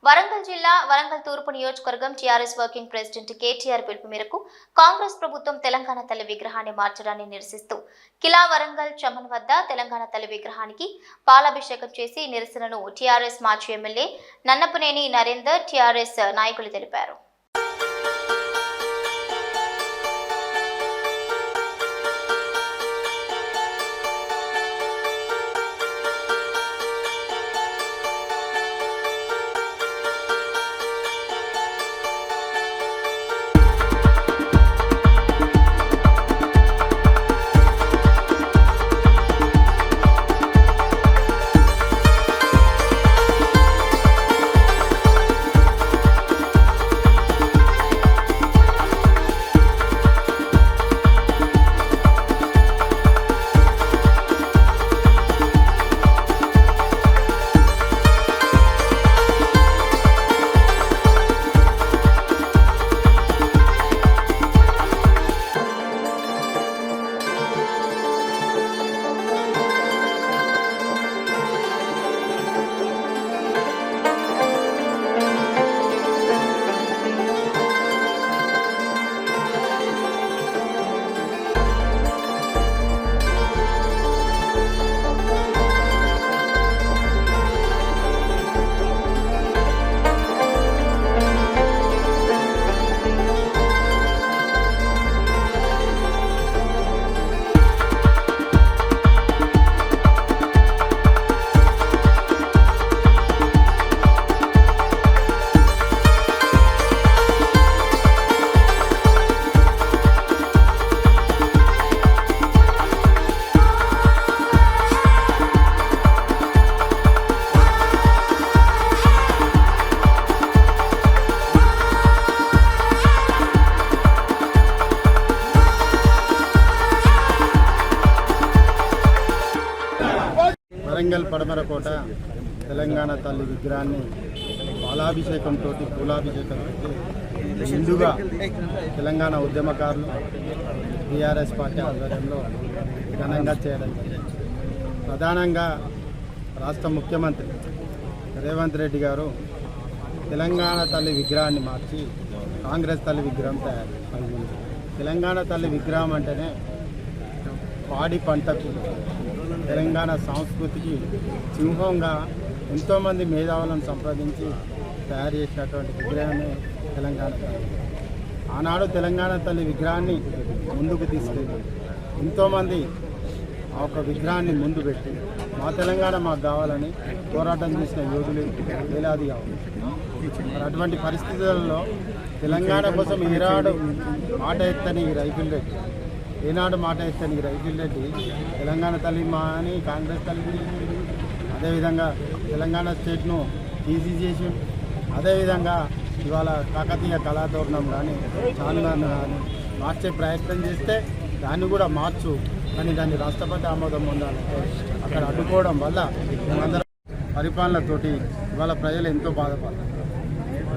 వరంగల్ జిల్లా వరంగల్ తూర్పు నియోజకవర్గం టీఆర్ఎస్ వర్కింగ్ ప్రెసిడెంట్ కేటీఆర్ పిలుపు మేరకు కాంగ్రెస్ ప్రభుత్వం తెలంగాణ తల్లి విగ్రహాన్ని మార్చడాన్ని నిరసిస్తూ కిలా వరంగల్ చమన్ వద్ద తెలంగాణ తల్లి విగ్రహానికి పాలాభిషేకం చేసి నిరసనను టీఆర్ఎస్ మాజీ ఎమ్మెల్యే నన్నపనేని నరేందర్ టీఆర్ఎస్ నాయకులు తెలిపారు. వరంగల్ పడమరకోట తెలంగాణ తల్లి విగ్రహాన్ని పాలాభిషేకంతో పూలాభిషేకం పెట్టి ముందుగా తెలంగాణ ఉద్యమకారులు టీఆర్ఎస్ పార్టీ ఆధ్వర్యంలో ఘనంగా చేయడం ప్రధానంగా రాష్ట్ర ముఖ్యమంత్రి రేవంత్ రెడ్డి గారు తెలంగాణ తల్లి విగ్రహాన్ని మార్చి కాంగ్రెస్ తల్లి విగ్రహం తయారు. తెలంగాణ తల్లి విగ్రహం అంటేనే పాడి పంటకు తెలంగాణ సంస్కృతికి సింహంగా ఎంతోమంది మేధావులను సంప్రదించి తయారు చేసినటువంటి విగ్రహమే తెలంగాణ తల్లి. ఆనాడు తెలంగాణ తల్లి విగ్రహాన్ని ముందుకు తీసుకెళ్ళి ఎంతోమంది ఆ ఒక విగ్రహాన్ని ముందు పెట్టి మా తెలంగాణ మాకు కావాలని పోరాటం చేసిన యోధులు వేలాది కావాలి. మరి అటువంటి పరిస్థితులలో తెలంగాణ కోసం ఈనాడు మాట ఎత్తని రైతులు రెడ్డి ఏనాడు మాట ఎత్తని రైతులు రెడ్డి తెలంగాణ తల్లి మా అని కాంగ్రెస్ తల్లి, అదేవిధంగా తెలంగాణ స్టేట్ను ఈజీ చేసి, అదేవిధంగా ఇవాళ కాకతీయ కళాతోరణం కానీ చార్మినార్ కానీ మార్చే ప్రయత్నం చేస్తే దాన్ని కూడా మార్చు, కానీ దాన్ని రాష్ట్రపతి ఆమోదం పొందాలంటే అక్కడ అడ్డుకోవడం వల్ల మేమందరం పరిపాలనతోటి ఇవాళ ప్రజలు ఎంతో బాధపడతారు.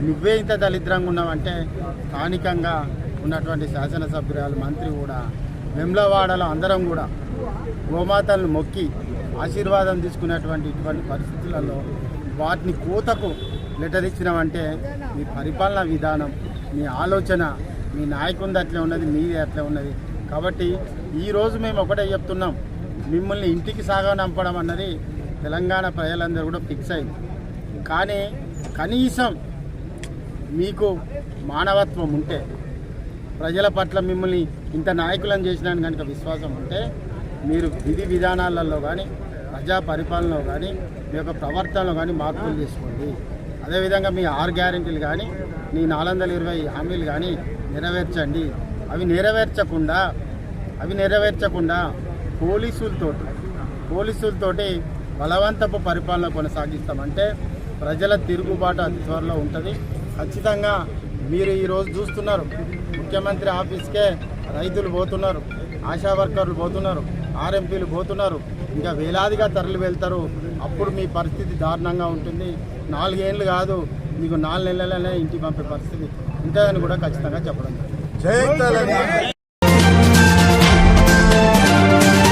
నువ్వే ఇంత దళిద్రంగా ఉన్నావంటే స్థానికంగా ఉన్నటువంటి శాసనసభ్యురాలు మంత్రి కూడా వెమ్లవాడలో అందరం కూడా గోమాతలను మొక్కి ఆశీర్వాదం తీసుకునేటువంటి ఇటువంటి పరిస్థితులలో వాటిని కోతకు లెటర్ ఇచ్చినామంటే మీ పరిపాలనా విధానం, మీ ఆలోచన, మీ నాయకునిది అట్లే ఉన్నది, మీది అట్లే ఉన్నది. కాబట్టి ఈరోజు మేము ఒకటే చెప్తున్నాం, మిమ్మల్ని ఇంటికి సాగనంపడం అన్నది తెలంగాణ ప్రజలందరూ కూడా ఫిక్స్ అయింది. కానీ కనీసం మీకు మానవత్వం ఉంటే, ప్రజల పట్ల మిమ్మల్ని ఇంత నాయకులను చేసినాను కనుక విశ్వాసం ఉంటే మీరు విధి విధానాలలో కానీ ప్రజా పరిపాలనలో కానీ మీ యొక్క ప్రవర్తనలో కానీ మార్పులు చేసుకోండి. అదేవిధంగా మీ 6 గ్యారెంటీలు కానీ మీ 420 హామీలు కానీ నెరవేర్చండి. అవి నెరవేర్చకుండా పోలీసులతోటి బలవంతపు పరిపాలన కొనసాగిస్తామంటే ప్రజల తిరుగుబాటు అతి త్వరలో ఉంటుంది. ఖచ్చితంగా మీరు ఈరోజు చూస్తున్నారు, ముఖ్యమంత్రి ఆఫీస్కే రైతులు పోతున్నారు, ఆశా వర్కర్లు పోతున్నారు, ఆర్ఎంపీలు పోతున్నారు, ఇంకా వేలాదిగా తరలి వెళ్తారు. అప్పుడు మీ పరిస్థితి దారుణంగా ఉంటుంది. 4 ఏళ్ళు కాదు, మీకు 4 నెలలనే ఇంటికి పంపే పరిస్థితి ఉంటుందని కూడా ఖచ్చితంగా చెప్పడం.